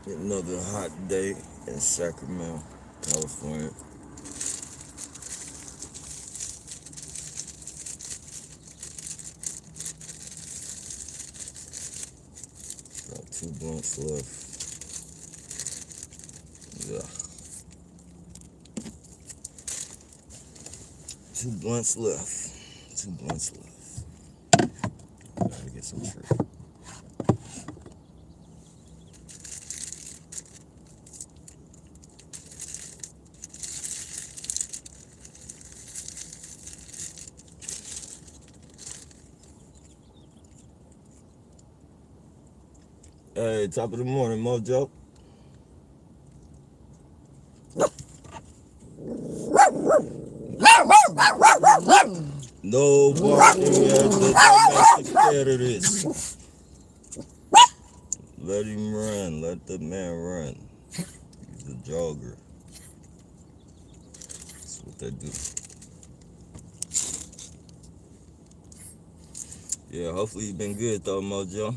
Another hot day in Sacramento, California. Got 2 blunts left. Yeah. 2 blunts left. 2 blunts left. Gotta get some tree. Hey, top of the morning, Mojo. No barking at the domestic terrorists. Let him run. Let the man run. He's a jogger. That's what they do. Yeah, hopefully you've been good though, Mojo.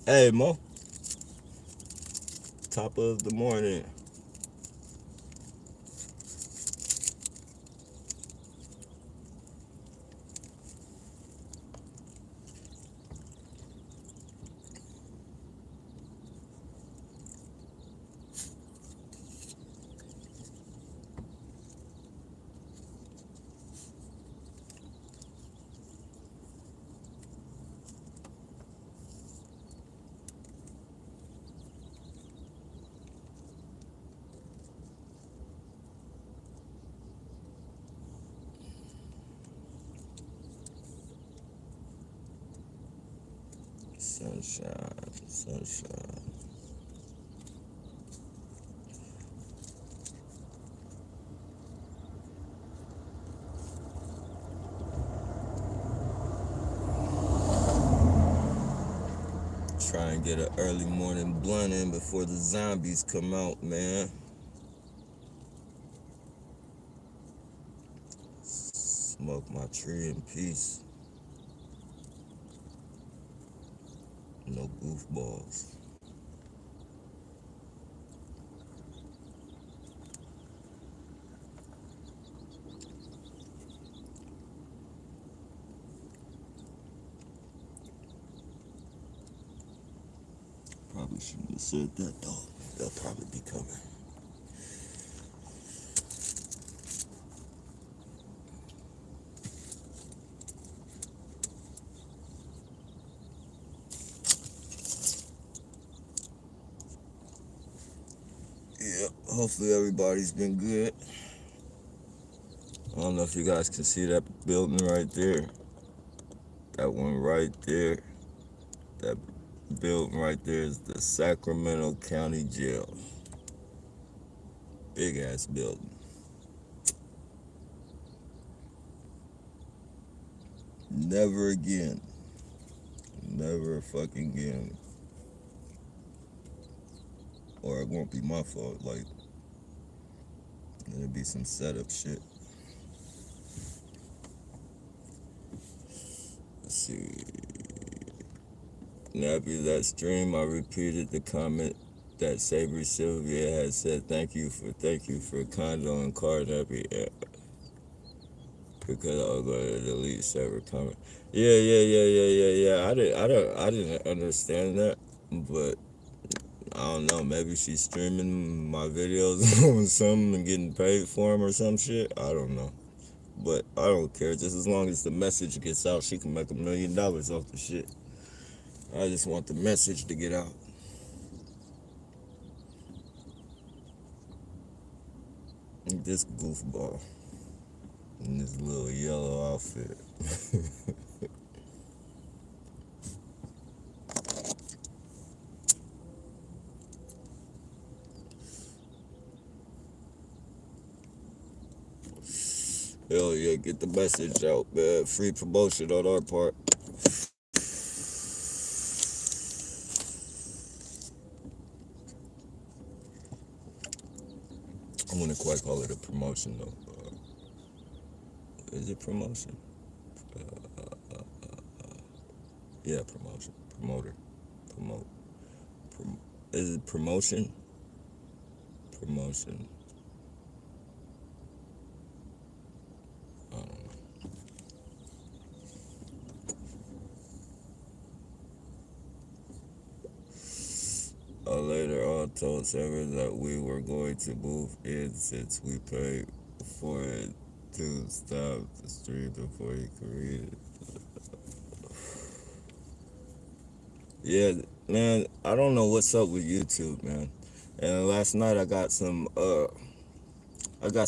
Hey, Mo. Top of the morning. Sunshine, sunshine. Try and get an early morning blunt in before the zombies come out, man. Smoke my tree in peace. No goofballs. Probably shouldn't have said that though. They'll probably be coming. Yeah, hopefully everybody's been good. I don't know if you guys can see that building right there. That one right there. That building right there is the Sacramento County Jail. Big ass building. Never again. Never fucking again. Or it won't be my fault. Like, it'll be some setup shit. Let's see. Nappy, that stream, I repeated the comment that Savory Sylvia had said, thank you for condo and car nappy. Yeah. Because I was going to delete several comments. Yeah. I didn't understand that, but I don't know. Maybe she's streaming my videos on something and getting paid for them or some shit. I don't know, but I don't care. Just as long as the message gets out, she can make $1 million off the shit. I just want the message to get out. This goofball in this little yellow outfit. Hell yeah, get the message out, man. Free promotion on our part. I wouldn't quite call it a promotion though. Is it promotion? Yeah, promotion. Promoter. Promote. Prom- is it promotion? Promotion. I don't know. Later on, told Sarah that we were going to move in since we paid for it to stop the stream before he could read it. Yeah, man, I don't know what's up with YouTube, man. And last night I got some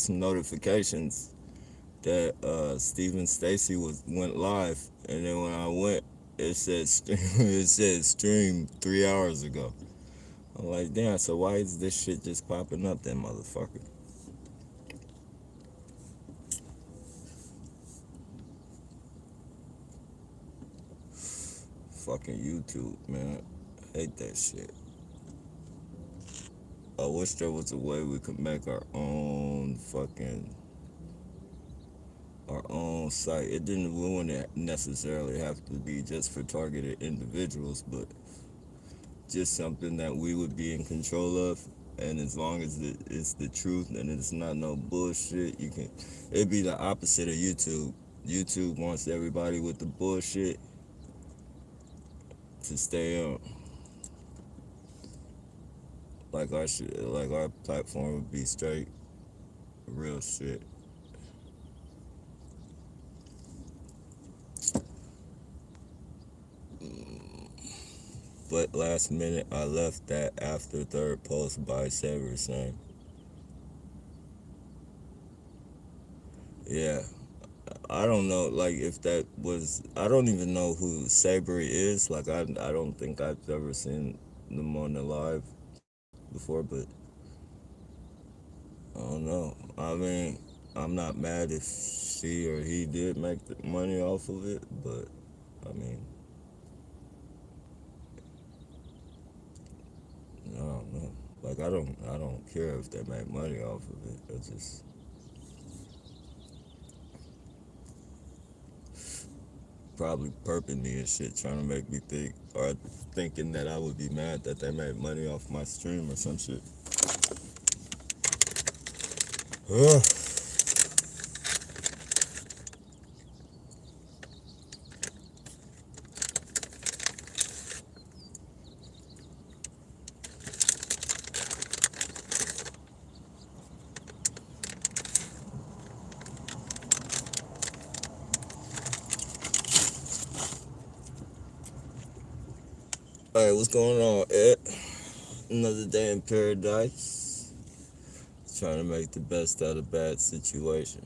notifications that Stephen Stacy went live, and then when I went, it said it said stream 3 hours ago. I'm like, damn. So why is this shit just popping up, then, motherfucker? Fucking YouTube, man. I hate that shit. I wish there was a way we could make our own site. It wouldn't necessarily have to be just for targeted individuals, but just something that we would be in control of. And as long as it's the truth and it's not no bullshit, you can. It'd be the opposite of YouTube. YouTube wants everybody with the bullshit to stay on. Like our platform would be straight real shit. But last minute, I left that after third post by Saber saying, yeah, I don't know, like, if that was, I don't even know who Saber is. Like, I don't think I've ever seen them on the live before, but I don't know. I mean, I'm not mad if she or he did make the money off of it, but I mean, I don't know. Like, I don't care if they make money off of it. I just probably perping me and shit, trying to make me think, or thinking that I would be mad that they made money off my stream or some shit. Ugh. Alright, what's going on, Ed? Another day in paradise. Trying to make the best out of a bad situation.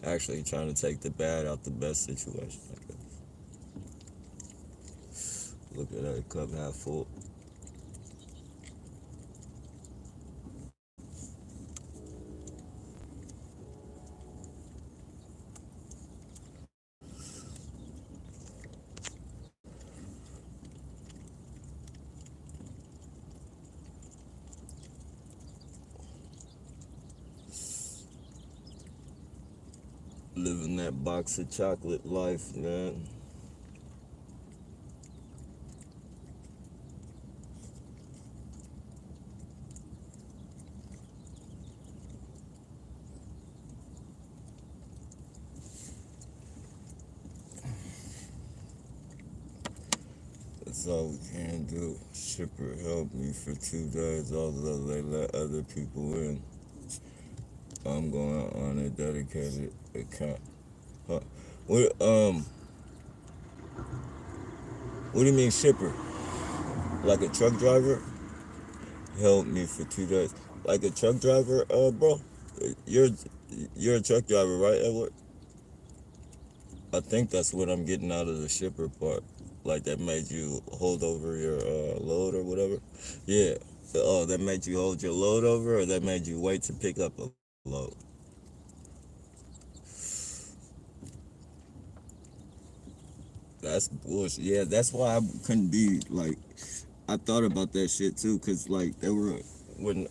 Actually, trying to take the bad out the best situation, I guess. Look at that cup half full. Living that box of chocolate life, man. That's all we can do. Shipper helped me for 2 days, although they let other people in. I'm going on a dedicated account. Huh. What do you mean shipper? Like a truck driver? Helped me for 2 days. Like a truck driver, bro? You're you're a truck driver, right, Edward? I think that's what I'm getting out of the shipper part. Like that made you hold over your load or whatever. Yeah. Oh, that made you hold your load over, or that made you wait to pick up a load. That's bullshit. Yeah, that's why I couldn't be like. I thought about that shit too, cause like they were when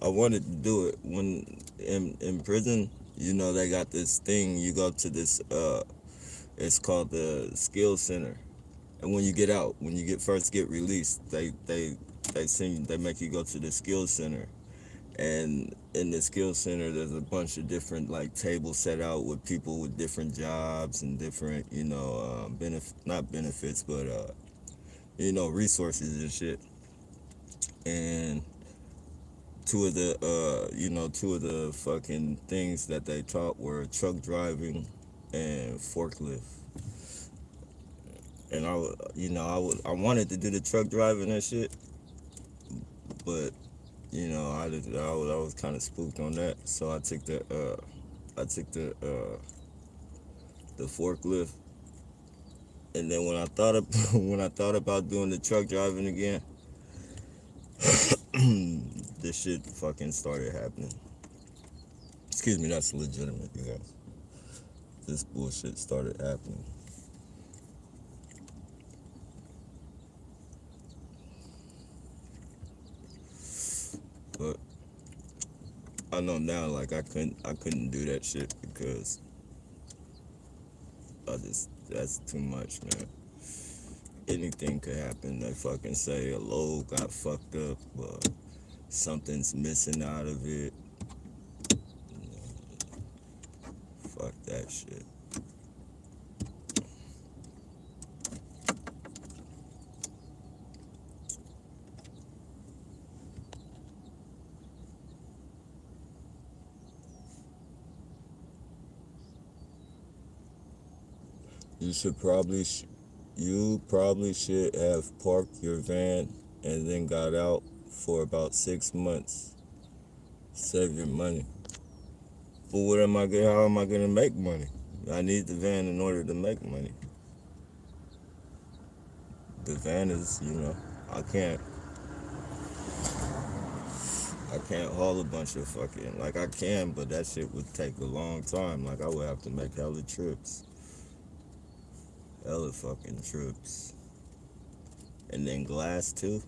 I wanted to do it when in prison. You know they got this thing. You go to this it's called the skill center, and when you get out, when you first get released, they make you go to the skill center. And in the skill center there's a bunch of different like tables set out with people with different jobs and different not benefits but resources and shit. And two of the fucking things that they taught were truck driving and forklift. And I wanted to do the truck driving and shit, but I was kind of spooked on that, so I took the forklift. And then when I thought of, when I thought about doing the truck driving again, this shit fucking started happening. Excuse me, that's legitimate, you guys. This bullshit started happening. But I know now, like I couldn't do that shit because that's too much, man. Anything could happen. They fucking say a load got fucked up, but something's missing out of it. Fuck that shit. You probably should have parked your van and then got out for about 6 months. Save your money. But how am I gonna make money? I need the van in order to make money. The van is, I can't haul a bunch of fucking, like I can, but that shit would take a long time. Like I would have to make hella trips. Hella fucking trips. And then glass too.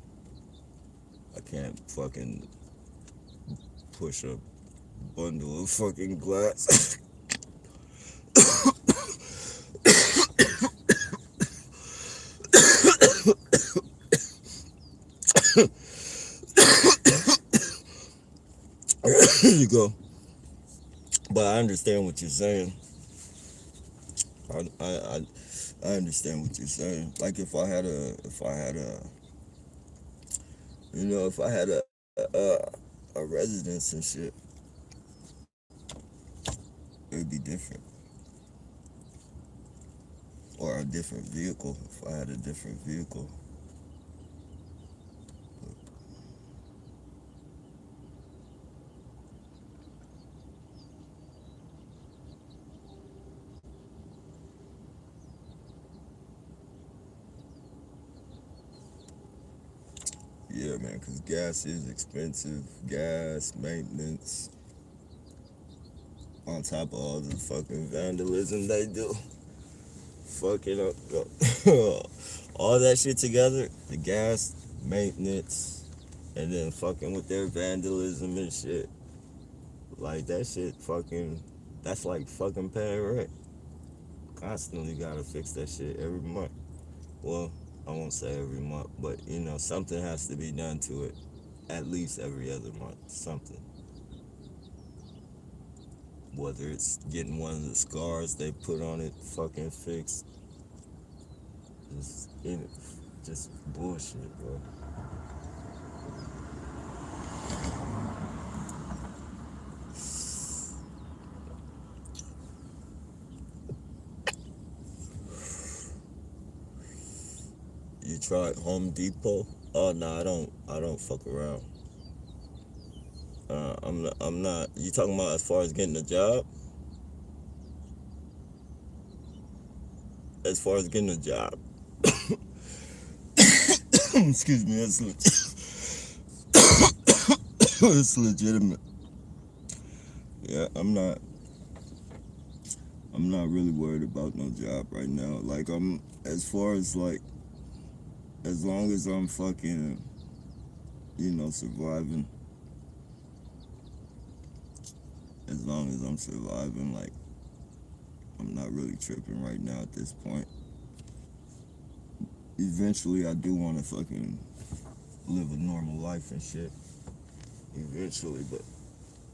I can't fucking push a bundle of fucking glass. Here you go. But I understand what you're saying. I understand what you're saying. Like if I had a residence and shit, it'd be different. Or a different vehicle. If I had a different vehicle. Yeah, man, because gas is expensive. Gas, maintenance, on top of all the fucking vandalism they do. Fucking up. All that shit together, the gas, maintenance, and then fucking with their vandalism and shit. Like that shit fucking, that's like fucking paying rent. Constantly gotta fix that shit every month. Well, I won't say every month, but something has to be done to it at least every other month. Something. Whether it's getting one of the scars they put on it fucking fixed. Just bullshit, bro. You tried Home Depot? Oh no, I don't fuck around. I'm not. You talking about as far as getting a job? As far as getting a job. Excuse me, it's legitimate. Yeah, I'm not really worried about no job right now. Like as far as as long as I'm fucking, surviving, as long as I'm surviving, like, I'm not really tripping right now at this point. Eventually, I do want to fucking live a normal life and shit. Eventually, but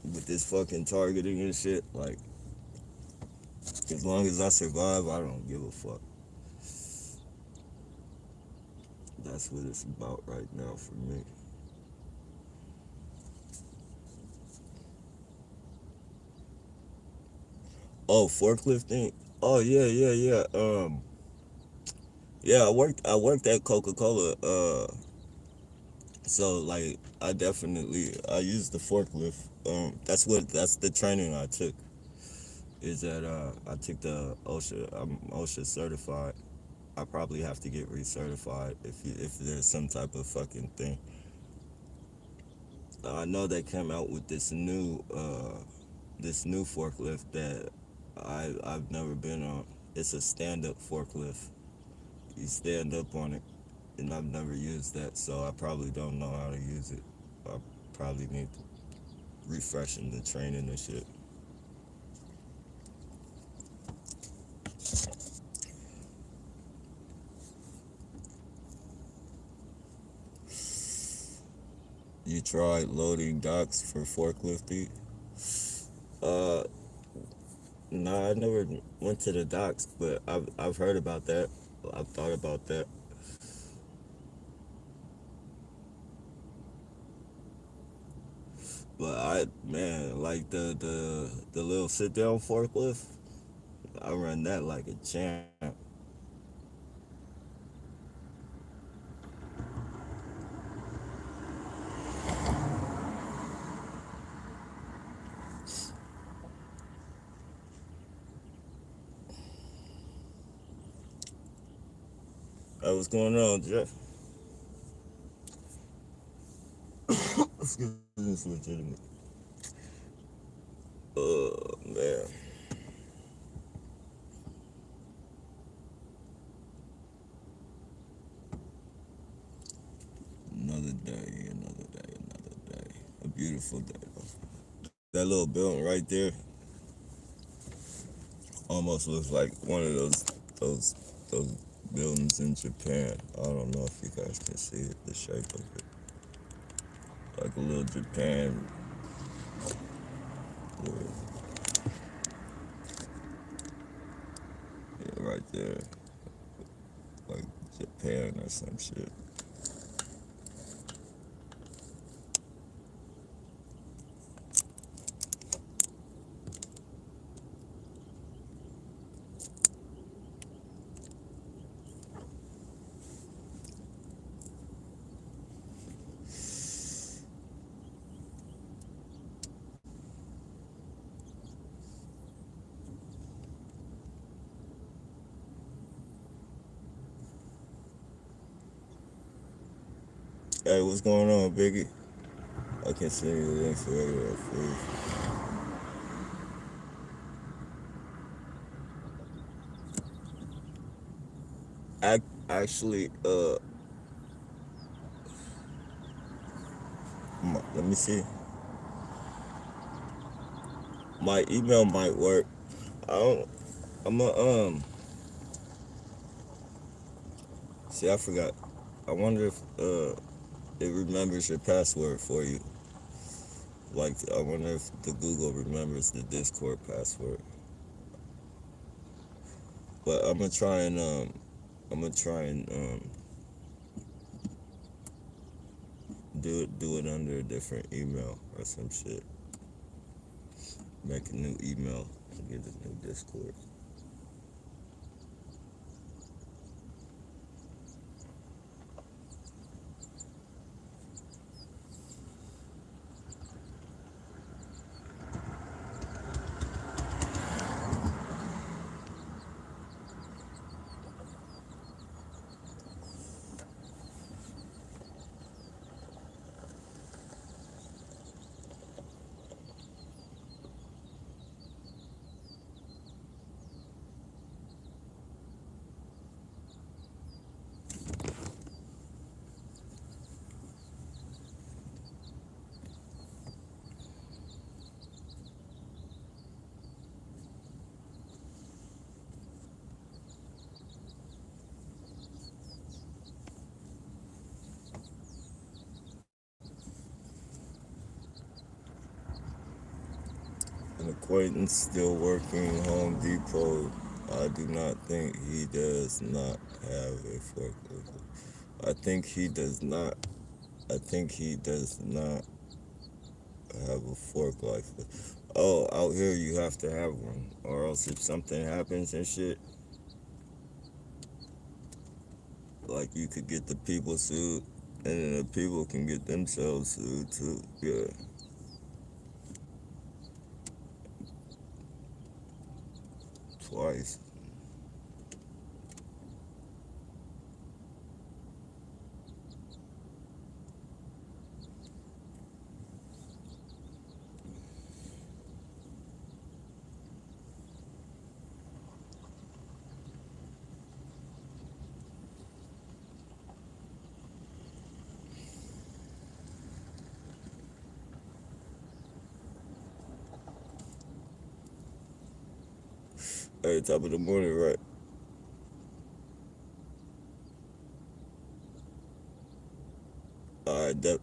with this fucking targeting and shit, like, as long as I survive, I don't give a fuck. That's what it's about right now for me. Oh, forklifting. Oh yeah, yeah, yeah. Yeah, I worked at Coca Cola. So like, I used the forklift. That's the training I took. Is that I took the OSHA. I'm OSHA certified. I probably have to get recertified if there's some type of fucking thing. I know they came out with this new forklift that I've never been on. It's a stand up forklift. You stand up on it, and I've never used that, so I probably don't know how to use it. I probably need refreshing the training and shit. You tried loading docks for forklifting? Uh, nah, I never went to the docks, but I've heard about that. I've thought about that. But man, like the little sit down forklift, I run that like a champ. What's going on, Jeff? Excuse me, it's legitimate. Man, another day, another day, another day. A beautiful day, though. That little building right there almost looks like one of those those buildings in Japan. I don't know if you guys can see it, the shape of it, like a little Japan. Yeah, yeah, right there, like Japan or some shit. Hey, what's going on, Biggie? I can send you the link for it, please. Actually, let me see. My email might work. I don't. I'm a See, I forgot. I wonder if it remembers your password for you. Like, I wonder if the Google remembers the Discord password. But I'm gonna try and do it under a different email or some shit. Make a new email and get a new Discord. acquaintance still working Home Depot. I do not think he does not have a forklift. I think he does not. I think he does not have a forklift. Oh, out here you have to have one, or else if something happens and shit, like you could get the people sued, and then the people can get themselves sued too. Yeah, twice. Hey, top of the morning, right? All right, that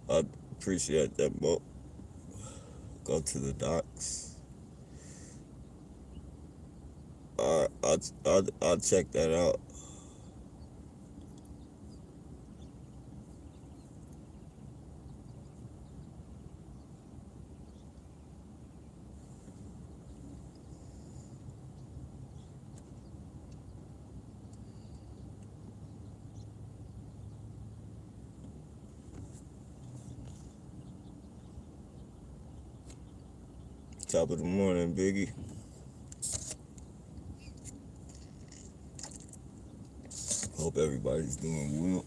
I appreciate that, Mo. Go to the docks. All right, I'll check that out. Top of the morning, Biggie. Hope everybody's doing well.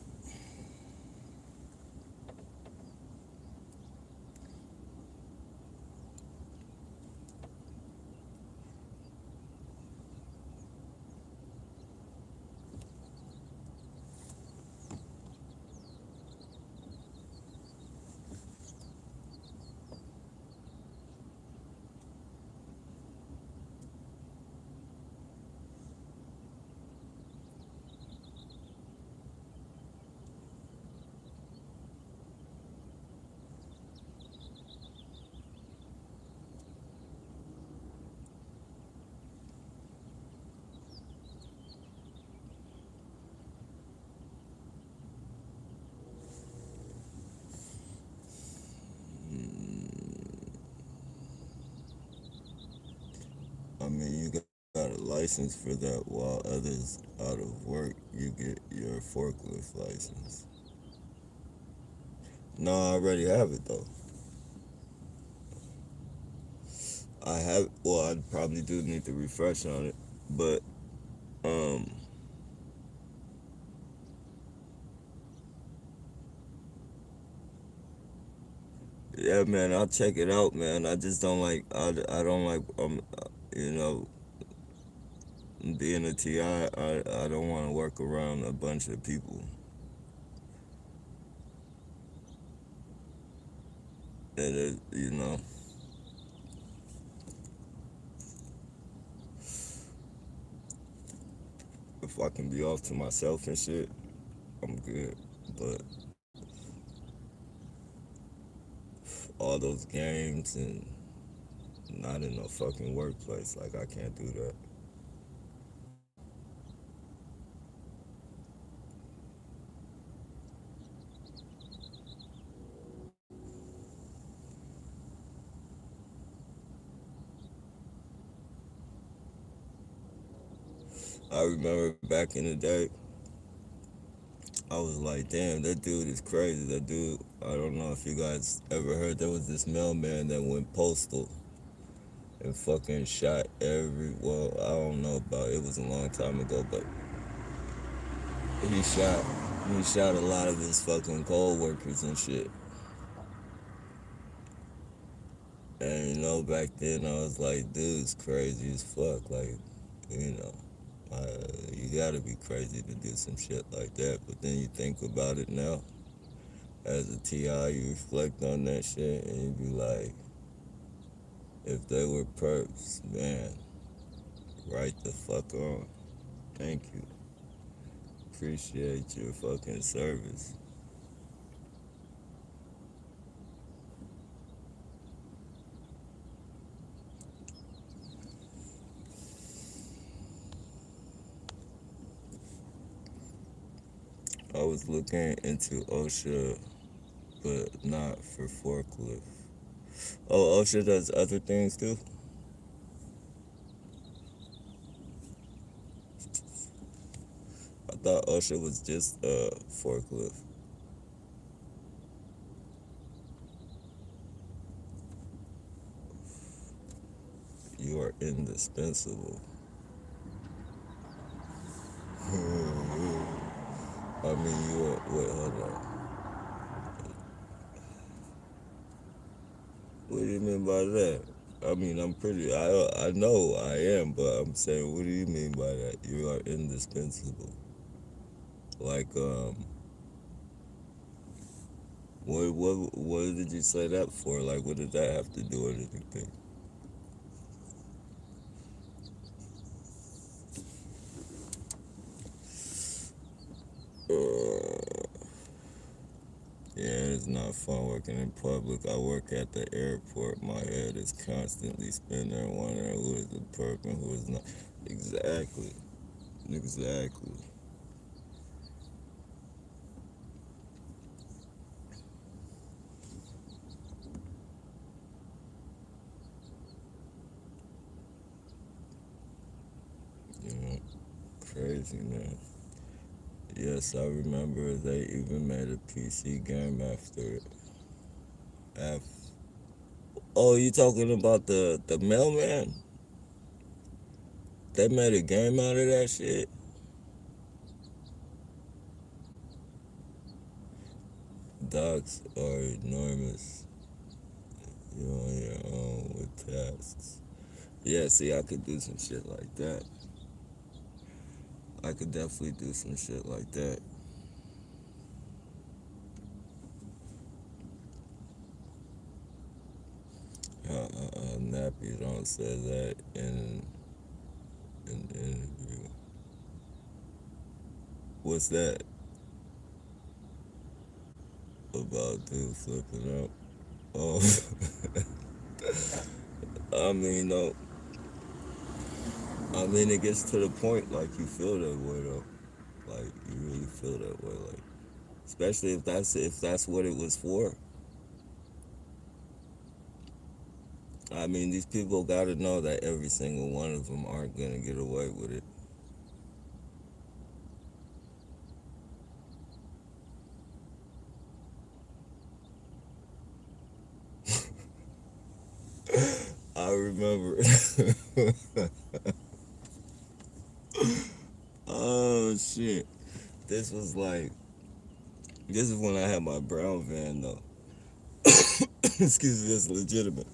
I mean, you got a license for that while others out of work, you get your forklift license. No, I already have it though. I have, well, I probably do need to refresh on it, but, um, yeah, man, I'll check it out, man. I just don't like, I don't like, you know, being a TI, I don't want to work around a bunch of people. And, you know, if I can be off to myself and shit, I'm good. But all those games and not in no fucking workplace, like I can't do that. I remember back in the day, I was like, damn, that dude is crazy. That dude, I don't know if you guys ever heard, there was this mailman that went postal and fucking shot well, I don't know about it was a long time ago, but he shot he shot a lot of his fucking co-workers and shit. And you know, back then I was like, dude's crazy as fuck. Like, you know, you gotta be crazy to do some shit like that. But then you think about it now, as a TI, you reflect on that shit and you be like, if they were perps, man, right the fuck on. Thank you. Appreciate your fucking service. was looking into OSHA, but not for forklift. Oh, OSHA does other things too? I thought OSHA was just forklift. You are indispensable. I mean, you are. Wait, hold on. What do you mean by that? I mean, I'm pretty. I know I am, but I'm saying, what do you mean by that? You are indispensable. Like, what did you say that for? Like, what did that have to do with anything? Yeah, it's not fun working in public. I work at the airport. My head is constantly spinning, wondering who is the perp and who is not. Exactly. Exactly. You know, crazy, man. Yes, I remember they even made a PC game after it. Af- oh, you talking about the mailman? They made a game out of that shit? Docs are enormous. You're on your own with tasks. Yeah, see, I could do some shit like that. I could definitely do some shit like that. Nappy don't say that in an interview. What's that about dude flipping out? Oh, I mean, no. I mean, it gets to the point like you feel that way though. Like you really feel that way. Like especially if that's what it was for. I mean, these people got to know that every single one of them aren't gonna get away with it. I remember. Oh shit! This was like this is when I had my brown van though. Excuse me, this is legitimate.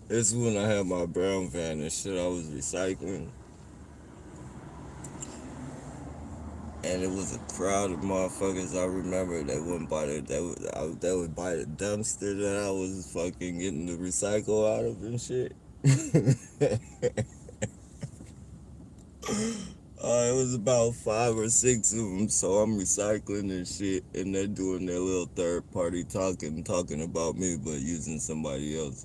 This is when I had my brown van and shit. I was recycling, and it was a crowd of motherfuckers. I remember they wouldn't buy the they would buy the dumpster that I was fucking getting the recycle out of and shit. It was about 5 or 6 of them, so I'm recycling and shit, and they're doing their little third party talking about me, but using somebody else.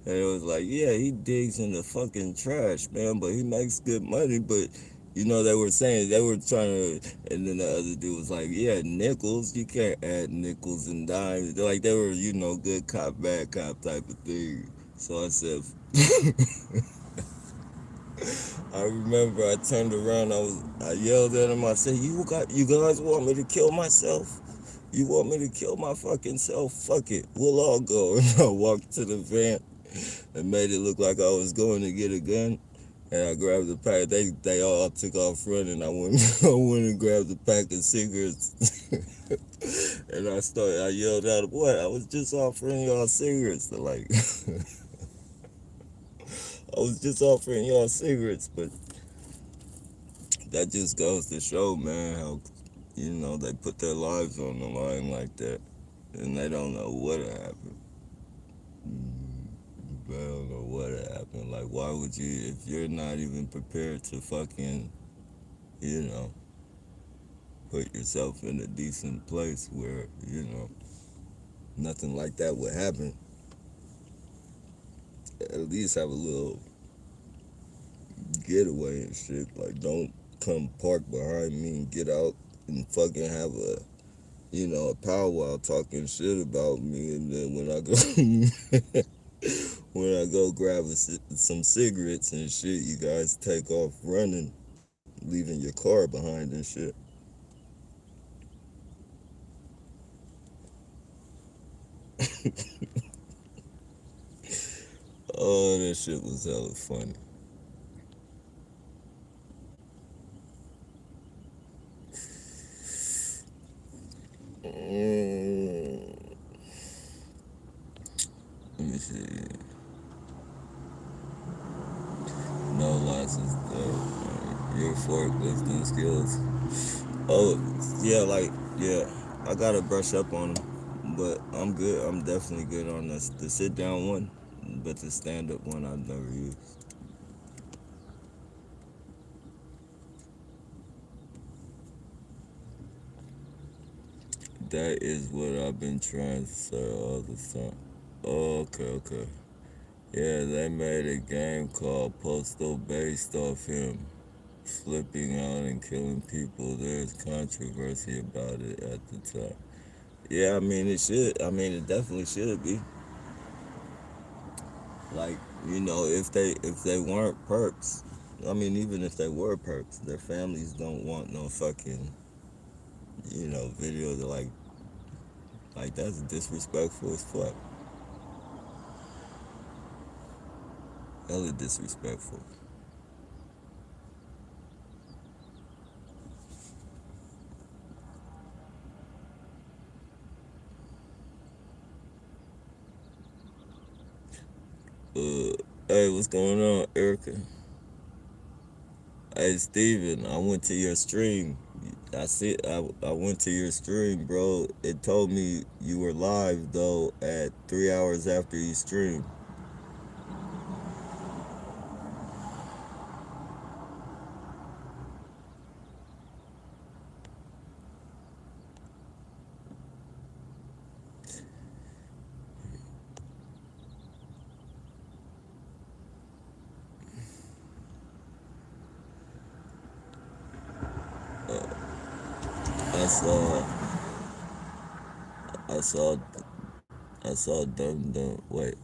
And it was like, yeah, he digs in the fucking trash, man, but he makes good money. But they were saying they were trying to, and then the other dude was like, yeah, nickels, you can't add nickels and dimes. Like they were, good cop, bad cop type of thing. So I said, I remember I turned around, I yelled at him. I said, you guys want me to kill myself? You want me to kill my fucking self? Fuck it, we'll all go. And I walked to the van and made it look like I was going to get a gun. And I grabbed the pack. They all took off running. I went I went and grabbed a pack of cigarettes. And I yelled out, "What? I was just offering y'all cigarettes." They're like, I was just offering y'all cigarettes, but that just goes to show, man, how they put their lives on the line like that, and they don't know what happened. They don't know what happened. Like, why would you, if you're not even prepared to fucking, you know, put yourself in a decent place where, nothing like that would happen, at least have a little getaway and shit. Like, don't come park behind me and get out. and fucking have a, a powwow talking shit about me, and then when I go when I go grab some cigarettes and shit, you guys take off running, leaving your car behind and shit. Oh, that shit was hella funny. Mm, let me see. No license though. Your forklifting skills. Oh, yeah, yeah. I gotta brush up on them, but I'm good. I'm definitely good on this. The sit down one, but the stand up one I've never used. That is what I've been trying to say all the time. Oh, okay, okay. Yeah, they made a game called Postal based off him flipping out and killing people. There's controversy about it at the time. Yeah, I mean it should. I mean it definitely should be. Like, if they weren't perks, I mean even if they were perks, their families don't want no fucking, video to like that's disrespectful as fuck. Hella disrespectful. Uh hey, what's going on, Erica? Hey Steven, I went to your stream. I went to your stream, bro. It told me you were live though at 3 hours after you streamed. I saw I saw I saw them. Wait,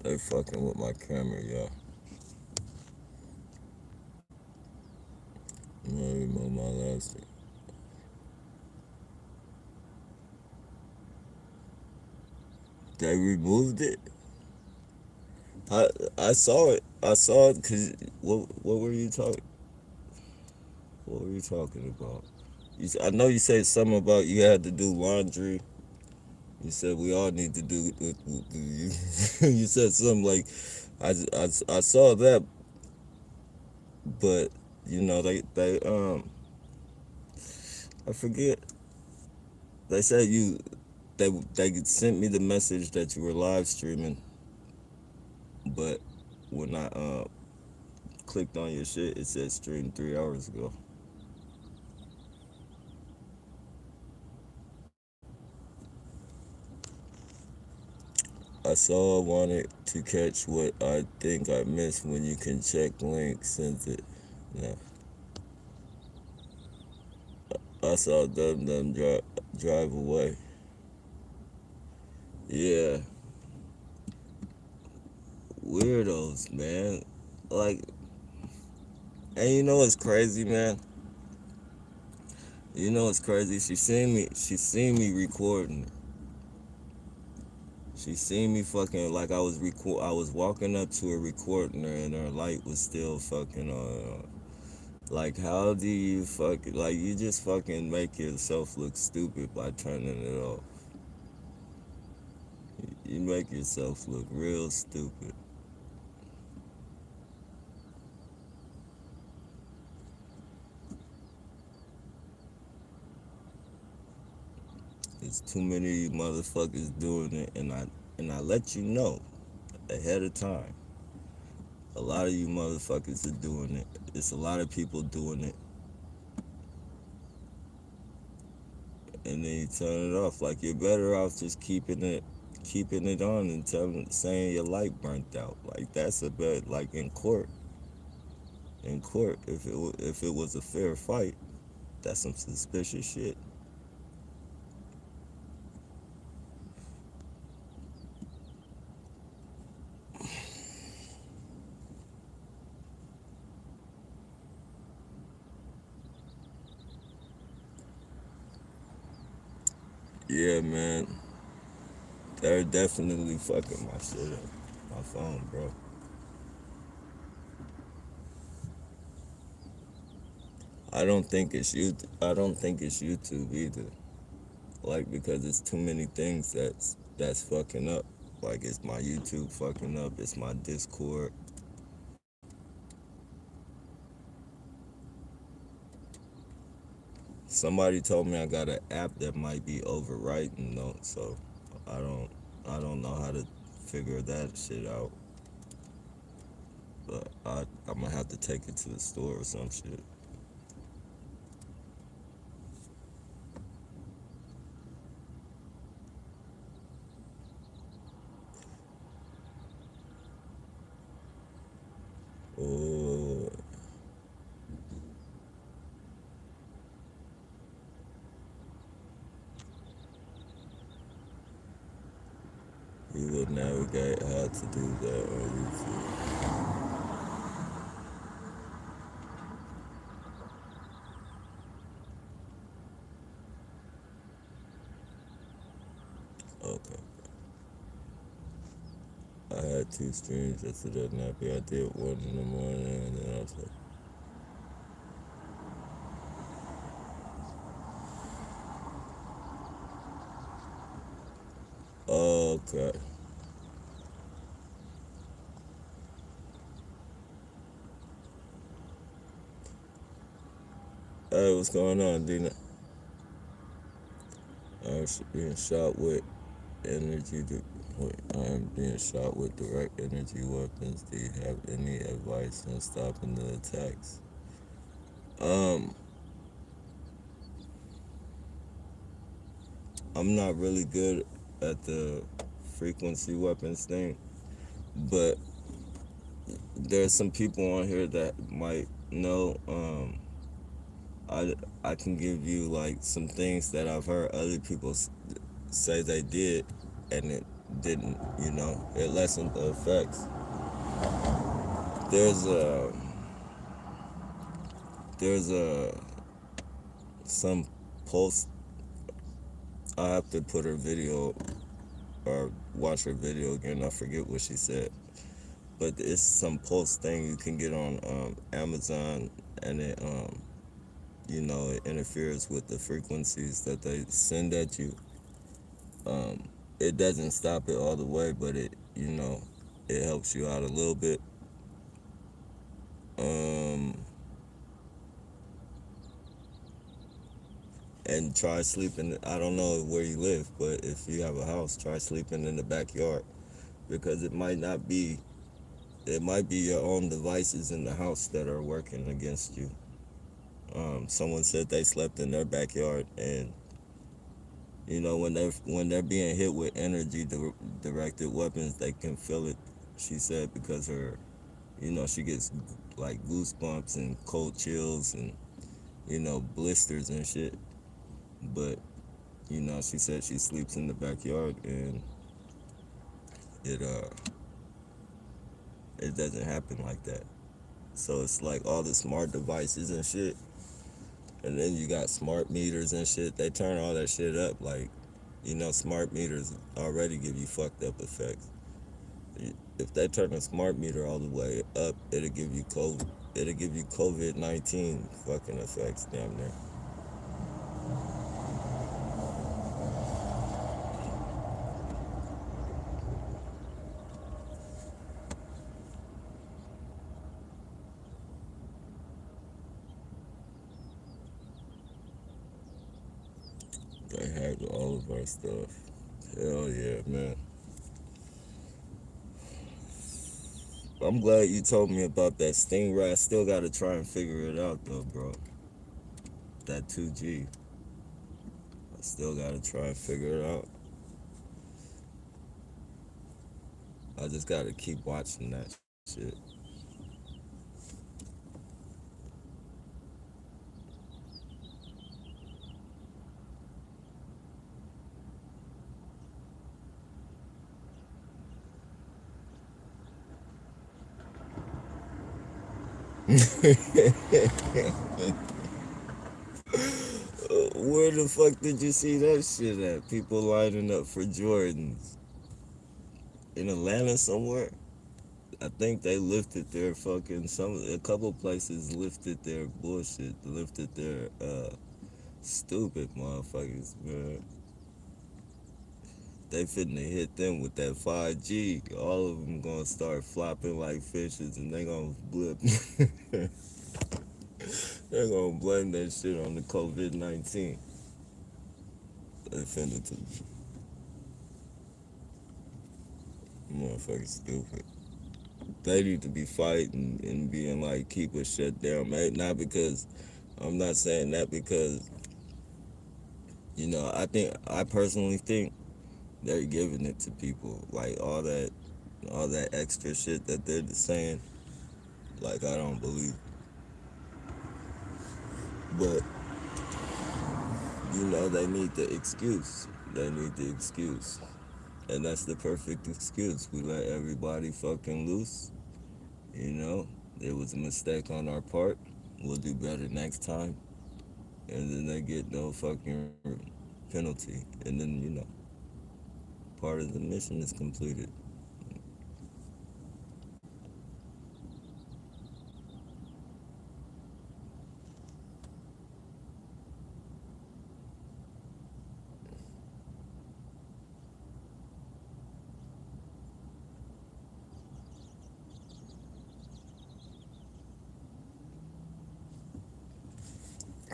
they fucking with my camera, y'all. I'm gonna remove my last. They removed it. I I saw it. I saw it because what were you talking? What were you talking about? I know you said something about you had to do laundry. You said we all need to do. You said something like, I saw that, but they I forget. They said they sent me the message that you were live streaming, but when I clicked on your shit, it said streamed 3 hours ago. I saw I wanted to catch what I think I missed when you can check link sent it. Yeah. I saw them drive away. Yeah, weirdos, man. Like, and you know what's crazy, man? You know what's crazy? She seen me recording. She seen me fucking like I was walking up to her recording her and her light was still fucking on. Like, how do you fucking like you just fucking make yourself look stupid by turning it off? You make yourself look real stupid. There's too many motherfuckers doing it, and I let you know ahead of time. A lot of you motherfuckers are doing it. It's a lot of people doing it, and then you turn it off. Like you're better off just keeping it on and saying your light burnt out. Like that's a bad like in court. in court. If it was a fair fight, that's some suspicious shit. Yeah, man. They're definitely fucking my shit up. My phone, bro. I don't think it's you. I don't think it's YouTube either. Like because it's too many things that's fucking up. Like it's my YouTube fucking up. It's my Discord. Somebody told me I got an app that might be overwriting though, so I don't I don't know how to figure that shit out. But I'm gonna have to take it to the store or some shit. Oh, you would navigate how to do that on YouTube. Okay. I had two streams yesterday nappy. I did one in the morning and then I was like, okay. Hey, what's going on, Dina? I'm being shot with energy. Wait, I am being shot with direct energy weapons. Do you have any advice on stopping the attacks? Um, I'm not really good at the frequency weapons thing, but there's some people on here that might know. I I can give you like some things that I've heard other people say they did, and it didn't. You know, it lessened the effects. There's a there's a some post. I have to put her video or watch her video again. I forget what she said, but it's some post thing you can get on Amazon, and it interferes with the frequencies that they send at you. Um, it doesn't stop it all the way, but it helps you out a little bit. Um, and try sleeping. I don't know where you live, but if you have a house, try sleeping in the backyard because it might be your own devices in the house that are working against you. Someone said they slept in their backyard, and when they're being hit with energy directed weapons, they can feel it. She said because she gets like goosebumps and cold chills and blisters and shit. But she said she sleeps in the backyard and it uh it doesn't happen like that. So it's like all the smart devices and shit, and then you got smart meters and shit. They turn all that shit up. Like smart meters already give you fucked up effects. If they turn a smart meter all the way up, it'll give you COVID. It'll give you COVID-19 fucking effects, damn near. They hacked all of our stuff. Hell yeah, man. I'm glad you told me about that Stingray. I still gotta try and figure it out though, bro. That 2G. I still gotta try and figure it out. I just gotta keep watching that shit. Where the fuck did you see that shit at? People lining up for Jordans in Atlanta somewhere. I think they lifted their fucking a couple places lifted their bullshit, lifted their stupid motherfuckers, man. They finna hit them with that 5G. All of them gonna start flopping like fishes, and they gonna blip. They're gonna blame that shit on the COVID-19. They finna to motherfuckers stupid. They need to be fighting and being like, keep us shut down, mate. Not because I'm not saying that because I personally think they're giving it to people like all that extra shit that they're saying. Like I don't believe, but they need the excuse. They need the excuse, and that's the perfect excuse. We let everybody fucking loose. You know, it was a mistake on our part. We'll do better next time, and then they get no fucking penalty, and then part of the mission is completed.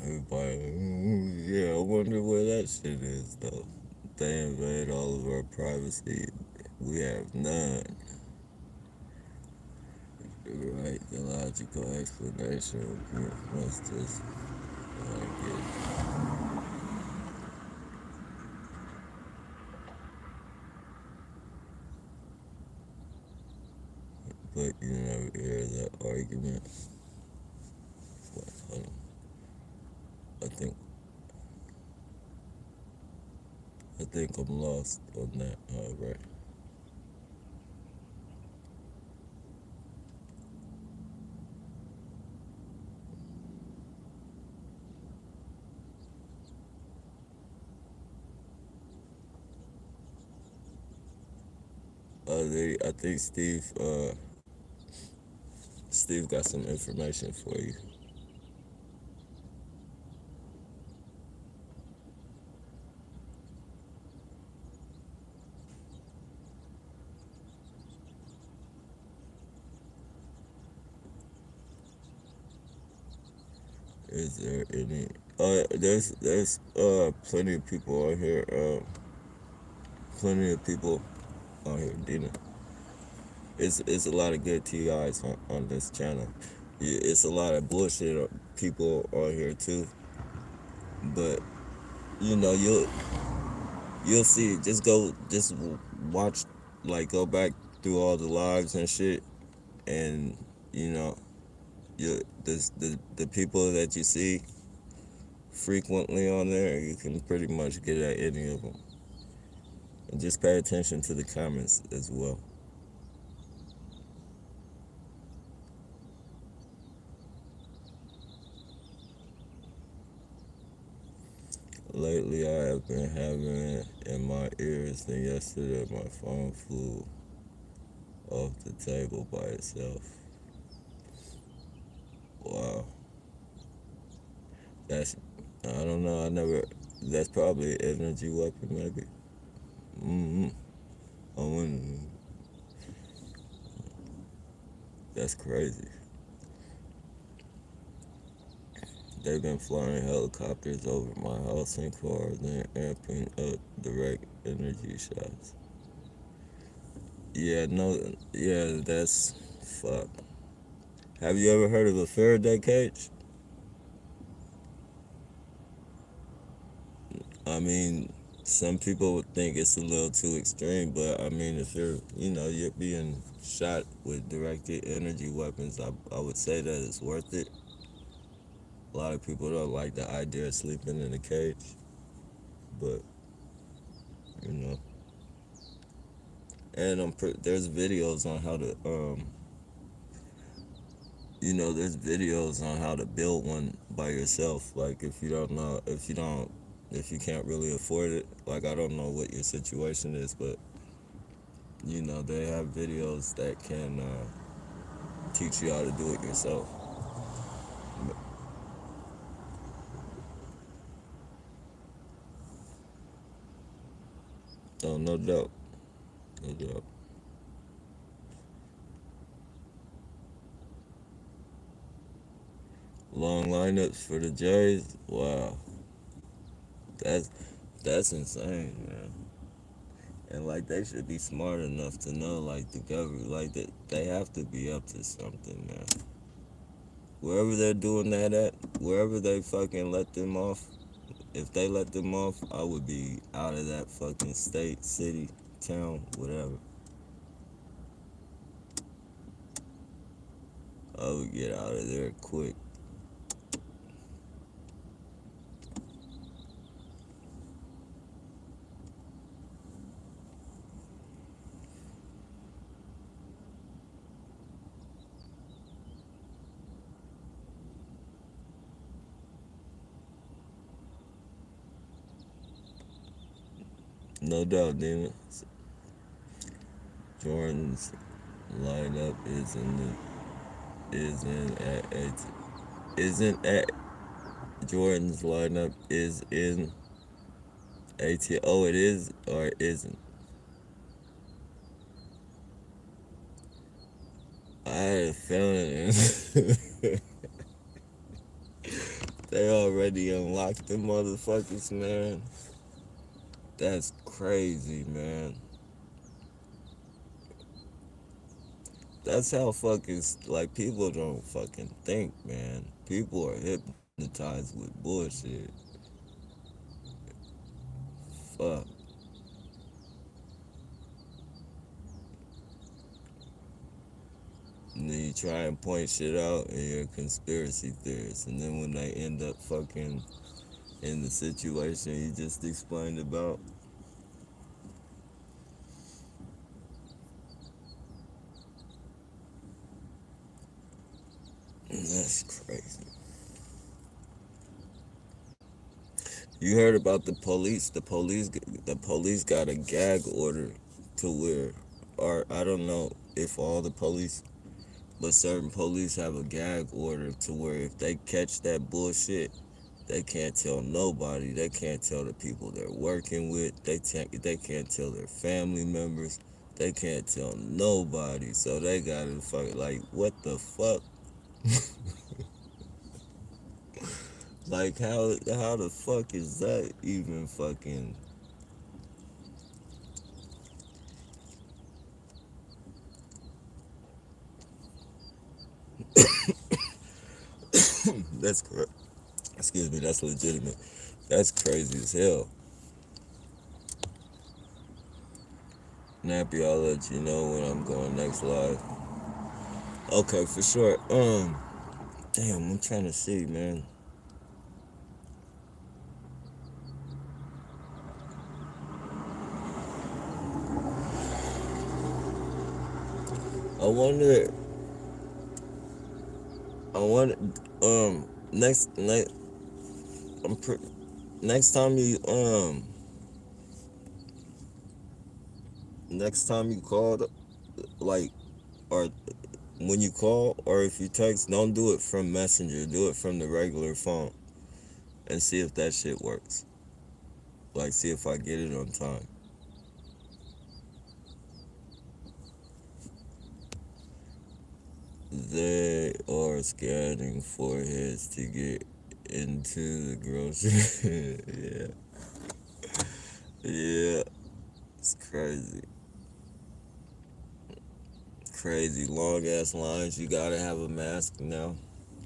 Everybody, yeah, I wonder where that shit is though. They invade all of our privacy. We have none. Right, the logical explanation must just get. But you never hear that argument. Wait, hold on. I think I think I'm lost on that. Right. I think Steve got some information for you. Is there any? There's plenty of people on here. Plenty of people on here, Dina. It's a lot of good TIs on this channel. It's a lot of bullshit people on here too. But you know you'll see. Just watch, like go back through all the lives and shit, and you know the people that you see frequently on there, you can pretty much get at any of them. And just pay attention to the comments as well. Lately, I have been having it in my ears, and yesterday my phone flew off the table by itself. Wow, that's I don't know. I never. That's probably an energy weapon, maybe. Mm-hmm. I wouldn't. That's crazy. They've been flying helicopters over my house and cars and amping up direct energy shots. Yeah, no, yeah, that's fuck. Have you ever heard of a Faraday cage? I mean, some people would think it's a little too extreme, but I mean, if you're being shot with directed energy weapons, I would say that it's worth it. A lot of people don't like the idea of sleeping in a cage, but you know, and there's videos on how to There's videos on how to build one by yourself. Like if you don't know, if you can't really afford it. Like I don't know what your situation is, but they have videos that can teach you how to do it yourself. Oh, no doubt, no doubt. Long lineups for the Jays. Wow, that's that's insane, man. And like they should be smart enough to know, like the government, like that they have to be up to something, man. Wherever they're doing that at, wherever they fucking let them off, if they let them off, I would be out of that fucking state, city, town, whatever. I would get out of there quick. No doubt, Demon. Jordan's lineup isn't at isn't at Jordan's lineup is in AT. Oh, it is or it isn't. I had a feeling they already unlocked the motherfuckers, man. That's crazy, man. That's how fucking like people don't fucking think, man. People are hypnotized with bullshit. Fuck. And then you try and point shit out and you're a conspiracy theorist. And then when they end up fucking in the situation you just explained about, that's crazy. You heard about the police? The police got a gag order to where, or I don't know if all the police, but certain police have a gag order to where if they catch that bullshit, they can't tell nobody. They can't tell the people they're working with. They can't tell their family members. They can't tell nobody. So they gotta fuck like what the fuck? Like how the fuck is that even fucking? That's correct. Excuse me. That's legitimate. That's crazy as hell. Nappy, I'll let you know when I'm going next live. Okay, for sure. Damn, I'm trying to see, man. I wonder. I wonder. Next. I'm pre- next time you next time you call, like, or when you call or if you text, don't do it from Messenger. Do it from the regular phone and see if that shit works. Like, see if I get it on time. They are scanning foreheads to get into the grocery. Yeah, yeah, it's crazy. Crazy long ass lines. You gotta have a mask now.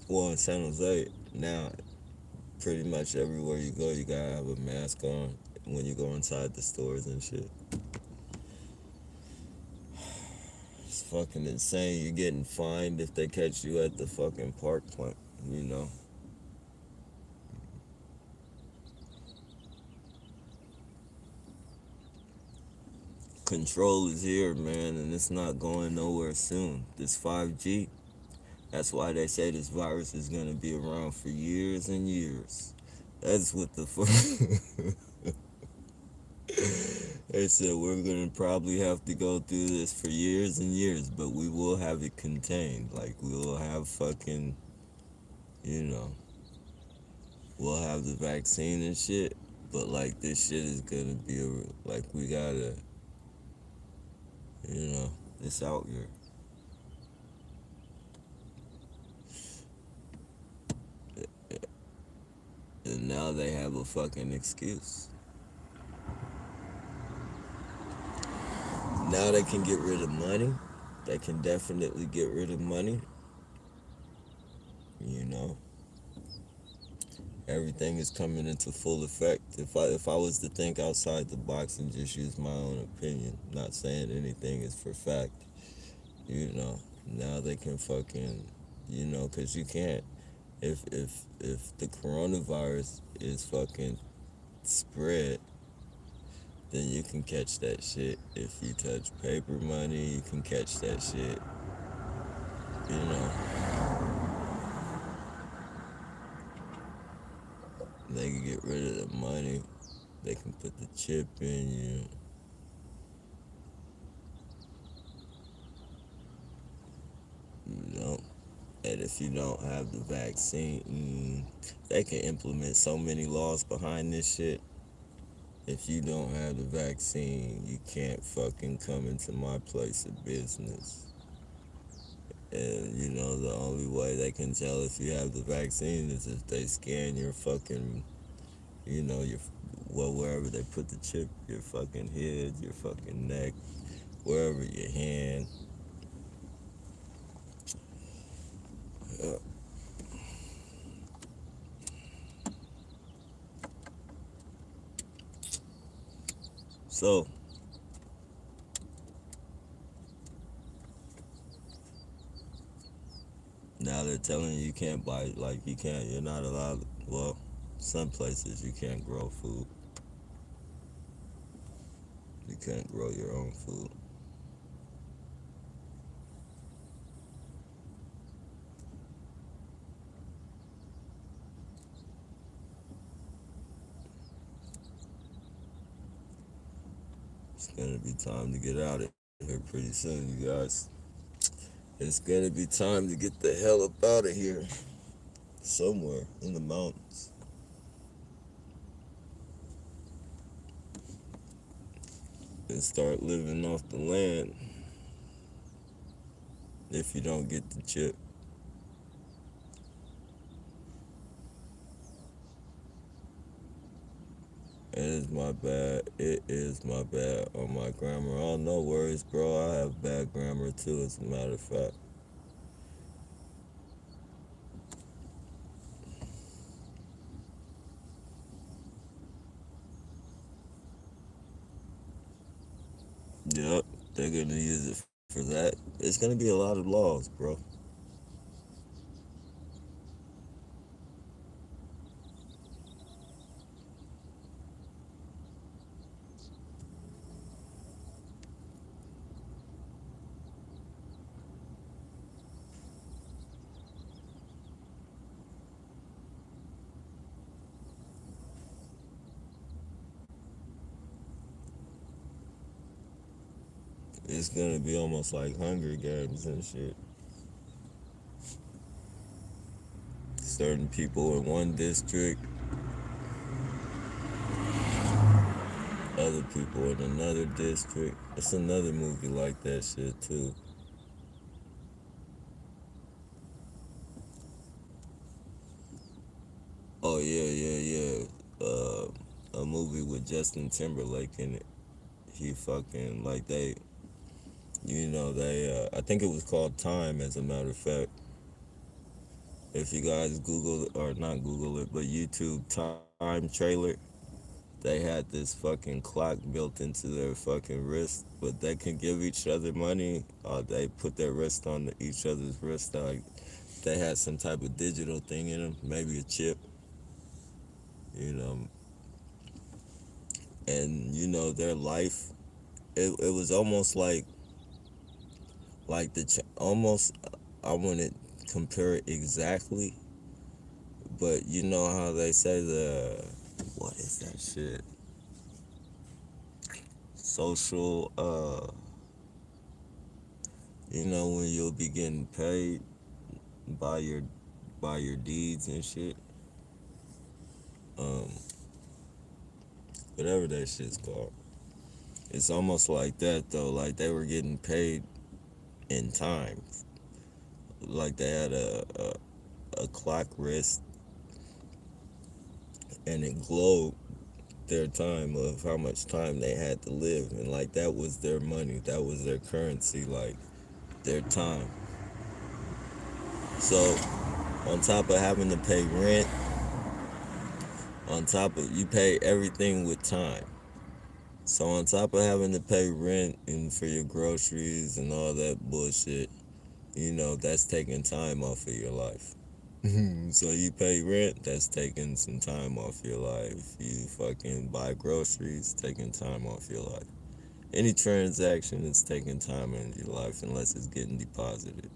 Well, in San Jose now, pretty much everywhere you go, you gotta have a mask on when you go inside the stores and shit. It's fucking insane. You're getting fined if they catch you at the fucking park plant. You know, control is here, man, and it's not going nowhere soon. This 5G, That's why they say this virus is gonna be around for years and years. That's what the fuck. They said we're gonna probably have to go through this for years and years, but we will have it contained. Like we'll have fucking, you know, we'll have the vaccine and shit. But like this shit is gonna be like we gotta, you know, it's out here. And now they have a fucking excuse. Now they can get rid of money. They can definitely get rid of money. You know, everything is coming into full effect. If I was to think outside the box and just use my own opinion, not saying anything is for fact, you know, now they can fucking, you know, cause you can't. If the coronavirus is fucking spread, then you can catch that shit. If you touch paper money, you can catch that shit. You know, they can get rid of the money. They can put the chip in you. You know, and if you don't have the vaccine, they can implement so many laws behind this shit. If you don't have the vaccine, you can't fucking come into my place of business. And you know, the only way they can tell if you have the vaccine is if they scan your fucking, you know, your, well, wherever they put the chip, your fucking head, your fucking neck, wherever, your hand. Uh, so now they're telling you can't buy, like you can't, you're not allowed. Well, some places you can't grow food. You can't grow your own food. It's gonna be time to get out of here pretty soon, you guys. It's gonna be time to get the hell up out of here. Somewhere in the mountains. And start living off the land if you don't get the chip. It is my bad. It is my bad on my grammar. Oh, no worries, bro. I have bad grammar too, as a matter of fact. Yep, they're gonna use it for that. It's gonna be a lot of laws, bro. It's gonna be almost like Hunger Games and shit. Certain people in one district, other people in another district. It's another movie like that shit too. Oh yeah, yeah, yeah. A movie with Justin Timberlake in it. He fucking like they, you know, they. I think it was called Time, as a matter of fact. If you guys Google or not Google it, but YouTube Time trailer, they had this fucking clock built into their fucking wrist, but they can give each other money. They put their wrist on each other's wrist. Like they had some type of digital thing in them, maybe a chip, you know, and you know their life. It was almost like the almost I wanted compare it exactly, but you know how they say what is that shit? Social, when you'll be getting paid by your deeds and shit. Um, Whatever that shit's called. It's almost like that though. Like they were getting paid in time. Like they had a clock wrist and it glowed their time of how much time they had to live, and like that was their money, that was their currency, like their time. So on top of having to pay rent, on top of you pay everything with time. So on top of having to pay rent and for your groceries and all that bullshit, that's taking time off of your life. So you pay rent, that's taking some time off your life. You fucking buy groceries, taking time off your life. Any transaction is taking time in your life unless it's getting deposited.